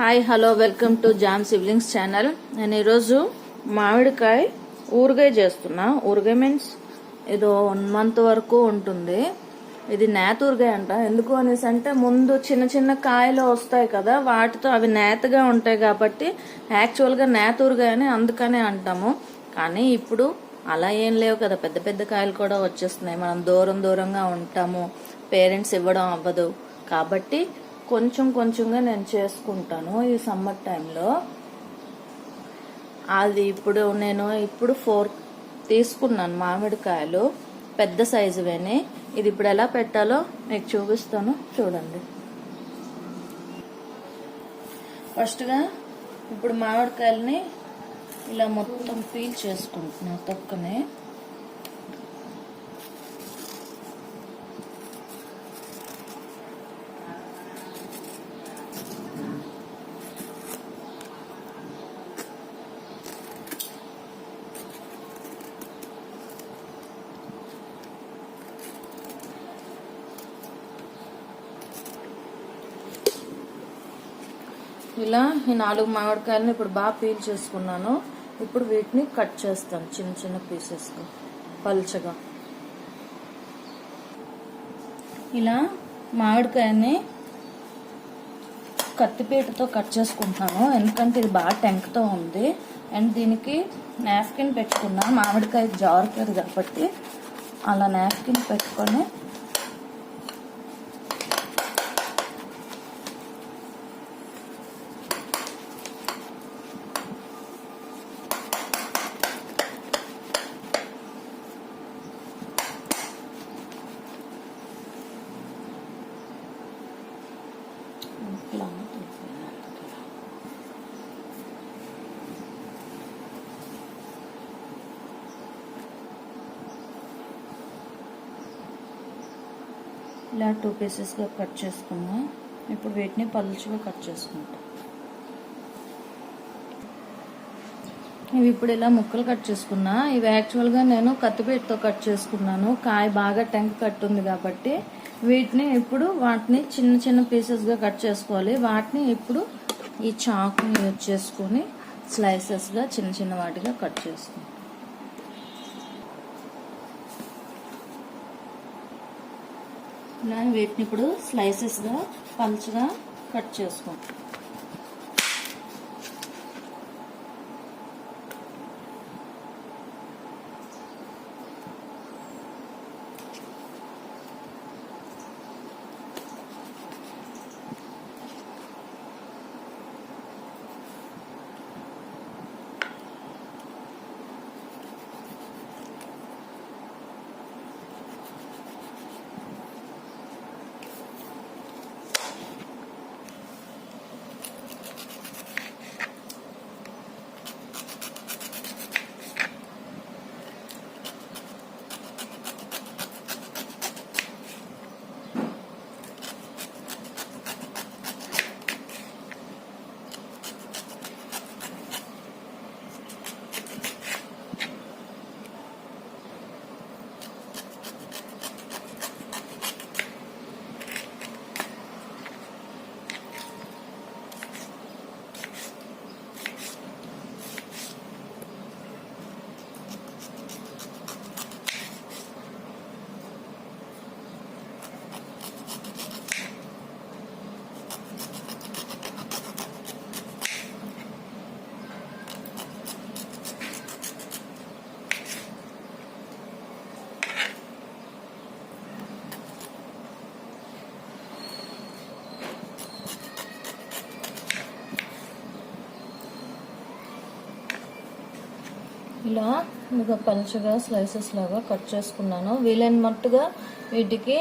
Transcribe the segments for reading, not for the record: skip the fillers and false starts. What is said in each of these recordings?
Hi hello welcome to jam siblings channel. నేను ఈరోజు మామిడికాయ ఊరగాయ చేస్తున్నా. ఊరగాయ మీన్స్ ఏదో 1 month వరకు ఉంటుంది. ఇది నేత ఊరగాయ అంట. ఎందుకు అనేసి అంటే ముందు చిన్న చిన్న కాయలు వస్తాయి కదా, వాటితో అవి నేతగా ఉంటాయి కాబట్టి యాక్చువల్గా నేత ఊరగాయ అని అందుకనే అంటాము. కానీ ఇప్పుడు అలా ఏం లేవు కదా, పెద్ద పెద్ద కాయలు కూడా వచ్చేస్తున్నాయి. మనం దూరంగా ఉంటాము, పేరెంట్స్ ఇవ్వడం అవ్వదు కాబట్టి కొంచెం కొంచెంగా నేను చేసుకుంటాను ఈ సమ్మర్ టైంలో. అది నేను 4 తీసుకున్నాను మామిడికాయలు, పెద్ద సైజువేని. ఇది ఇప్పుడు ఎలా పెట్టాలో మీకు చూపిస్తాను, చూడండి. ఫస్ట్గా ఇప్పుడు మామిడికాయలని ఇలా మొత్తం పీల్ చేసుకుంటున్నా తొక్కనే. ఇలా ఈ 4 మామిడికాయలను ఇప్పుడు బాగా పీల్ చేసుకున్నాను. ఇప్పుడు వీటిని కట్ చేస్తాను చిన్న చిన్న పీసెస్గా, పల్చగా. ఇలా మామిడికాయని కత్తిపీటతో కట్ చేసుకుంటున్నాను, ఎందుకంటే ఇది బాగా టెంక్తో ఉంది. అండ్ దీనికి నాప్కిన్ పెట్టుకున్నా, మామిడికాయ జారుతుంది కాబట్టి అలా నాప్కిన్ పెట్టుకొని ఇలా 2 పీసెస్గా కట్ చేసుకున్నా. ఇప్పుడు వీటిని పలుచగా కట్ చేసుకుంటా. ఇవి ఇప్పుడు ఇలా ముక్కలు కట్ చేసుకున్నా. ఇవి యాక్చువల్గా నేను కత్తిపీటతో కట్ చేసుకున్నాను. కాయ బాగా టెంక్ కట్ ఉంది కాబట్టి వాటిని చిన్న చిన్న పీసెస్గా కట్ చేసుకోవాలి. వాటిని ఇప్పుడు ఈ చాకుని యూజ్ చేసుకొని స్లైసెస్గా చిన్న చిన్న వాటిగా కట్ చేసుకుంటాం. ఇలా వీటిని ఇప్పుడు స్లైసెస్గా పలుచగా కట్ చేసుకుంటాం. ఇలా ఇంకా పలుచగా స్లైసెస్ లాగా కట్ చేసుకున్నాను. వీలైనట్టుగా వీటికి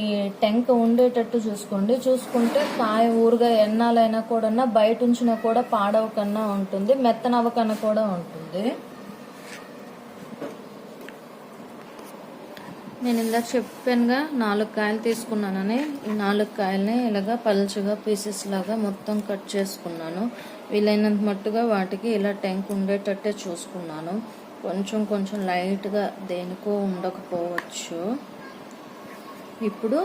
ఈ టెంక ఉండేటట్టు చూసుకుంటే కాయ ఊరుగా ఎన్నాలైనా కూడా బయట ఉంచినా కూడా పాడవకన్నా ఉంటుంది, మెత్తనవ్వకన్నా కూడా ఉంటుంది. నేను ఇందాక చెప్పానుగా 4 కాయలు తీసుకున్నానని. ఈ 4 కాయలని ఇలాగా పలుచగా పీసెస్ లాగా మొత్తం కట్ చేసుకున్నాను. వీలైనంత మట్టుగా వాటికి ఇలా టెంక్ ఉండేటట్టే చూసుకున్నాను. కొంచెం లైట్గా దేనికో ఉండకపోవచ్చు. ఇప్పుడు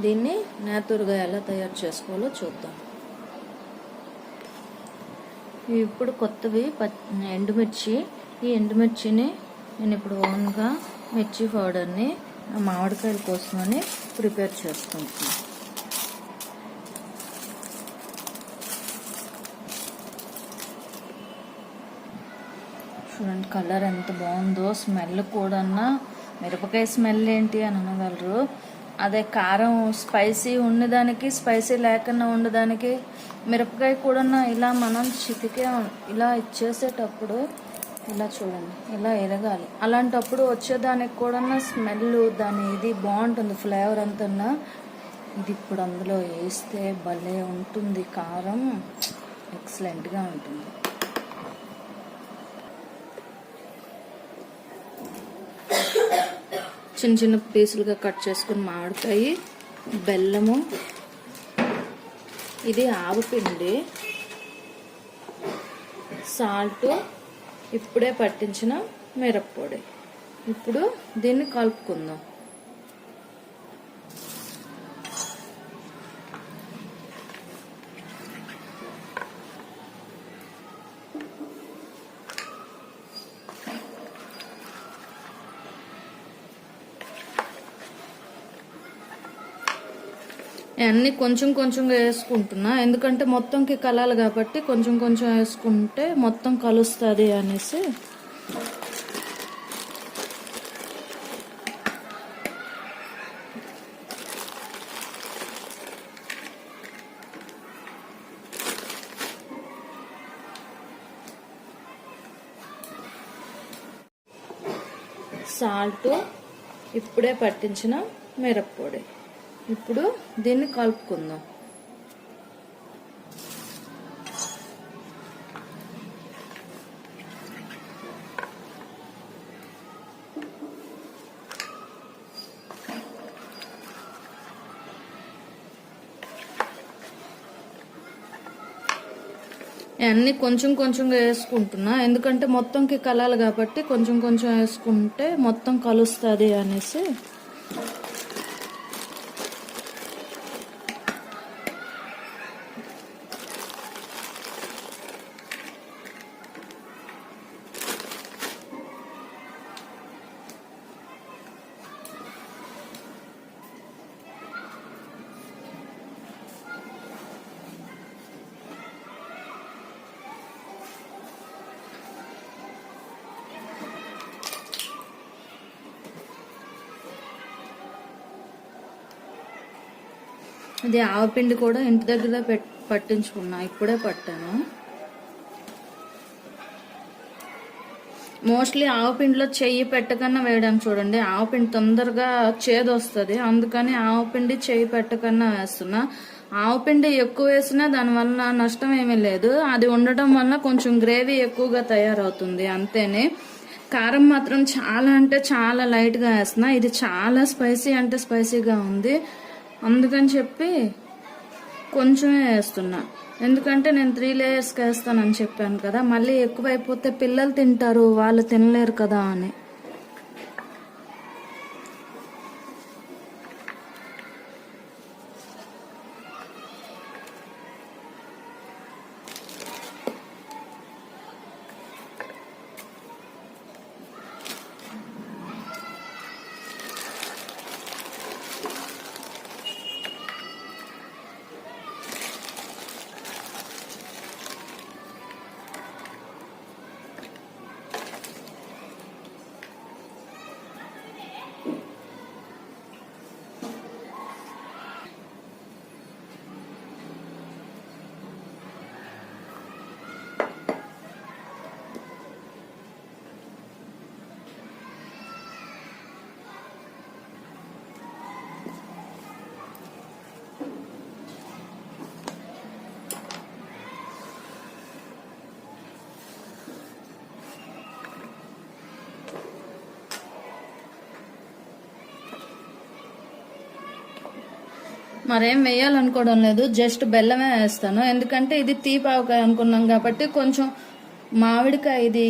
దీన్ని నేతురుగా ఎలా తయారు చేసుకోవాలో చూద్దాం. ఇవి ఇప్పుడు కొత్తవి ఎండుమిర్చి. ఈ ఎండుమిర్చిని నేను ఇప్పుడు ఓన్గా మిర్చి పౌడర్ని మామిడికాయల కోసమని ప్రిపేర్ చేసుకుంటున్నాను. చూడండి కలర్ ఎంత బాగుందో. స్మెల్ కూడా, మిరపకాయ స్మెల్ ఏంటి అని అనగలరు. అదే కారం స్పైసీ ఉన్నదానికి, స్పైసీ లేకుండా ఉండదానికి మిరపకాయ కూడా ఇలా మనం చితికే ఇలా ఇచ్చేసేటప్పుడు ఇలా చూడండి ఇలా ఎరగాలి. అలాంటప్పుడు వచ్చేదానికి కూడా స్మెల్ దాని ఇది బాగుంటుంది, ఫ్లేవర్ అంతా. ఇది ఇప్పుడు అందులో వేస్తే భలే ఉంటుంది. కారం ఎక్సలెంట్గా ఉంటుంది. చిన్న చిన్న పీసులుగా కట్ చేసుకుని మామిడికాయ, బెల్లము, ఇది ఆవపిండి, సాల్ట్, ఇప్పుడే పట్టించిన మిరప్పొడి. ఇప్పుడు దీన్ని కలుపుకుందాం. అన్నీ కొంచెం కొంచెంగా వేసుకుంటున్నా, ఎందుకంటే మొత్తంకి కలాలి కాబట్టి కొంచెం కొంచెం వేసుకుంటే మొత్తం కలుస్తుంది అనేసి. సాల్ట్, ఇప్పుడే పట్టించిన మిరప్పొడి. ఇప్పుడు దీన్ని కలుపుకుందాం. అన్నీ కొంచెం కొంచెంగా వేసుకుంటున్నా, ఎందుకంటే మొత్తంకి కలాలి కాబట్టి కొంచెం కొంచెం వేసుకుంటే మొత్తం కలుస్తుంది అనేసి. ఇది ఆవపిండి కూడా ఇంటి దగ్గర పట్టించుకున్నా, ఇప్పుడే పట్టాను. మోస్ట్లీ ఆవపిండిలో చెయ్యి పెట్టకన్నా వేయడం చూడండి, ఆవపిండి తొందరగా చేదు వస్తుంది, అందుకని ఆవపిండి చెయ్యి పెట్టకన్నా వేస్తున్నా. ఆవపిండి ఎక్కువ వేసినా దానివల్ల నష్టం ఏమీ లేదు, అది ఉండటం వల్ల కొంచెం గ్రేవీ ఎక్కువగా తయారవుతుంది అంతేనే. కారం మాత్రం చాలా అంటే చాలా లైట్గా వేస్తున్నా, ఇది చాలా స్పైసీ అంటే స్పైసీగా ఉంది, అందుకని చెప్పి కొంచెమే వేస్తున్నా. ఎందుకంటే నేను 3 లేయర్స్కి వేస్తానని చెప్పాను కదా, మళ్ళీ ఎక్కువైపోతే పిల్లలు తింటారు, వాళ్ళు తినలేరు కదా అని. మరేం వేయాలనుకోవడం లేదు, జస్ట్ బెల్లమే వేస్తాను. ఎందుకంటే ఇది తీపావకాయ అనుకున్నాం కాబట్టి కొంచెం మామిడికాయ ఇది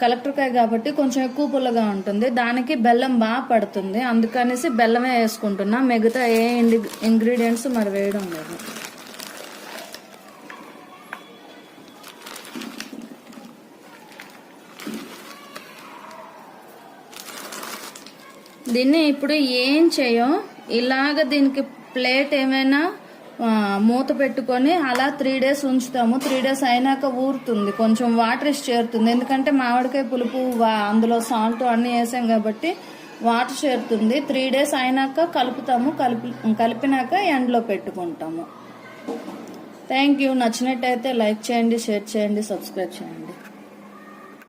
కలెక్టర్కాయ కాబట్టి కొంచెం ఎక్కువ పుల్లగా ఉంటుంది, దానికి బెల్లం బాగా పడుతుంది, అందుకనేసి బెల్లమే వేసుకుంటున్నా. మిగతా ఏ ఇంగ్రీడియంట్స్ మరి వేయడం లేదు. దీన్ని ఇప్పుడు ఏం చేయం, ఇలాగ దీనికి ప్లేట్ ఏమైనా మూత పెట్టుకొని అలా 3 days ఉంచుతాము. 3 days అయినాక ఊరుతుంది, కొంచెం వాటర్ చేరుతుంది. ఎందుకంటే మామిడికాయ పులుపు అందులో సాల్ట్ అన్నీ వేసాం కాబట్టి వాటర్ చేరుతుంది. 3 days అయినాక కలుపుతాము. కలిపినాక ఎండలో పెట్టుకుంటాము. Thank you. నచ్చినట్టయితే లైక్ చేయండి, షేర్ చేయండి, సబ్స్క్రైబ్ చేయండి.